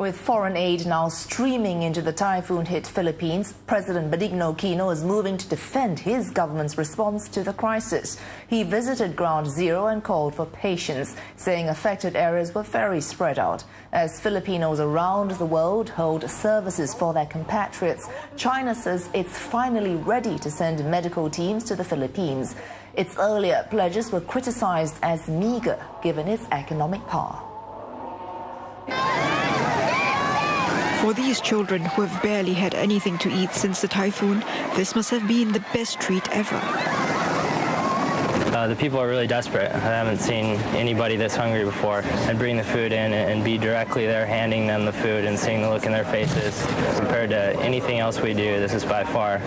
With foreign aid now streaming into the typhoon-hit Philippines, President Benigno Aquino is moving to defend his government's response to the crisis. He visited Ground Zero and called for patience, saying affected areas were very spread out. As Filipinos around the world hold services for their compatriots, China says it's finally ready to send medical teams to the Philippines. Its earlier pledges were criticized as meager given its economic power. For these children who have barely had anything to eat since the typhoon, this must have been the best treat ever. The people are really desperate. I haven't seen anybody this hungry before. And bring the food in and be directly there handing them the food and seeing the look in their faces. Compared to anything else we do, this is by far,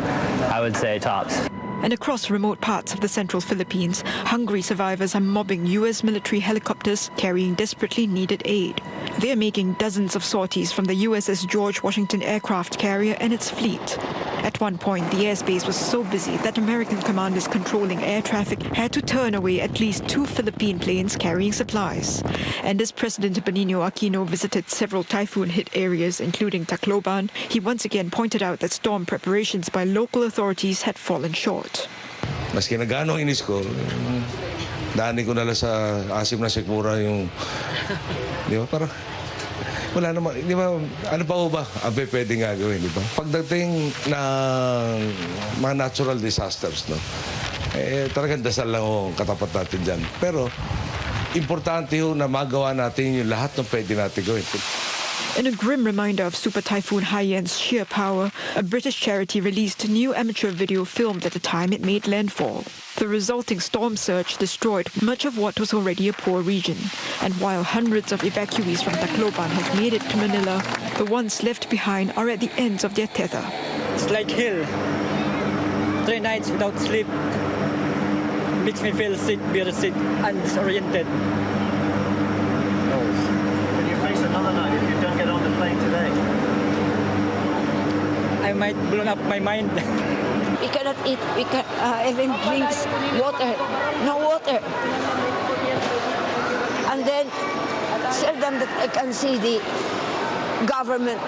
I would say, tops. And across remote parts of the central Philippines, hungry survivors are mobbing U.S. military helicopters carrying desperately needed aid. They're making dozens of sorties from the USS George Washington aircraft carrier and its fleet. At one point, the airspace was so busy that American commanders controlling air traffic had to turn away at least 2 Philippine planes carrying supplies. And as President Benigno Aquino visited several typhoon-hit areas, including Tacloban, he once again pointed out that storm preparations by local authorities had fallen short. Maski na gaano inis ko, daanin ko na lang sa asim na sikmura yung, di ba, parang, wala naman, di ba, ano pa ba ang pwedeng gagawin, di ba? Pagdating ng mga natural disasters, no, talagang dasal lang ang katapat natin dyan. Pero, importante ho na magawa natin yung lahat ng pwede natin gawin. In a grim reminder of Super Typhoon Haiyan's sheer power, a British charity released a new amateur video filmed at the time it made landfall. The resulting storm surge destroyed much of what was already a poor region. And while hundreds of evacuees from Tacloban have made it to Manila, the ones left behind are at the ends of their tether. It's like hell. 3 nights without sleep. Makes me feel sick, very sick, and disoriented. Will you face another night if you don't get on the plane today? I might blow up my mind. We cannot eat, we can even drink water, no water. And then seldom that I can see the government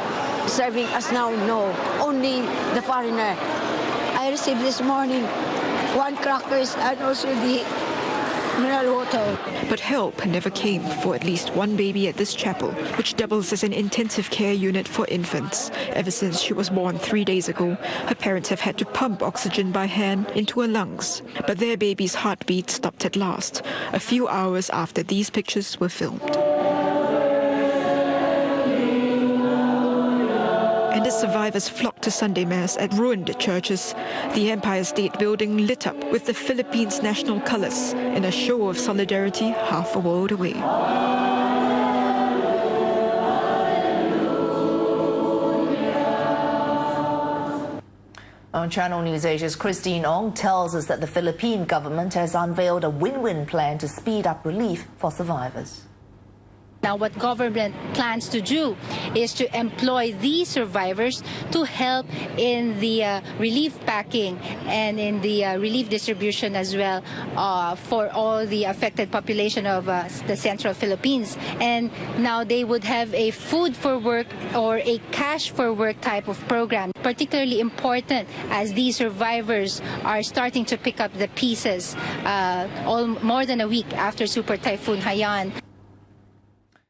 serving us now, no, only the foreigner. I received this morning 1 crackers and also the mineral water. But help never came for at least one baby at this chapel, which doubles as an intensive care unit for infants. Ever since she was born 3 days ago, her parents have had to pump oxygen by hand into her lungs. But their baby's heartbeat stopped at last, a few hours after these pictures were filmed. And as survivors flocked to Sunday Mass at ruined churches, the Empire State Building lit up with the Philippines' national colors in a show of solidarity half a world away. On Channel News Asia's Christine Ong tells us that the Philippine government has unveiled a win-win plan to speed up relief for survivors. Now, what government plans to do is to employ these survivors to help in the relief packing and in the relief distribution as well for all the affected population of the Central Philippines. And now they would have a food for work or a cash for work type of program, particularly important as these survivors are starting to pick up the pieces more than a week after Super Typhoon Haiyan.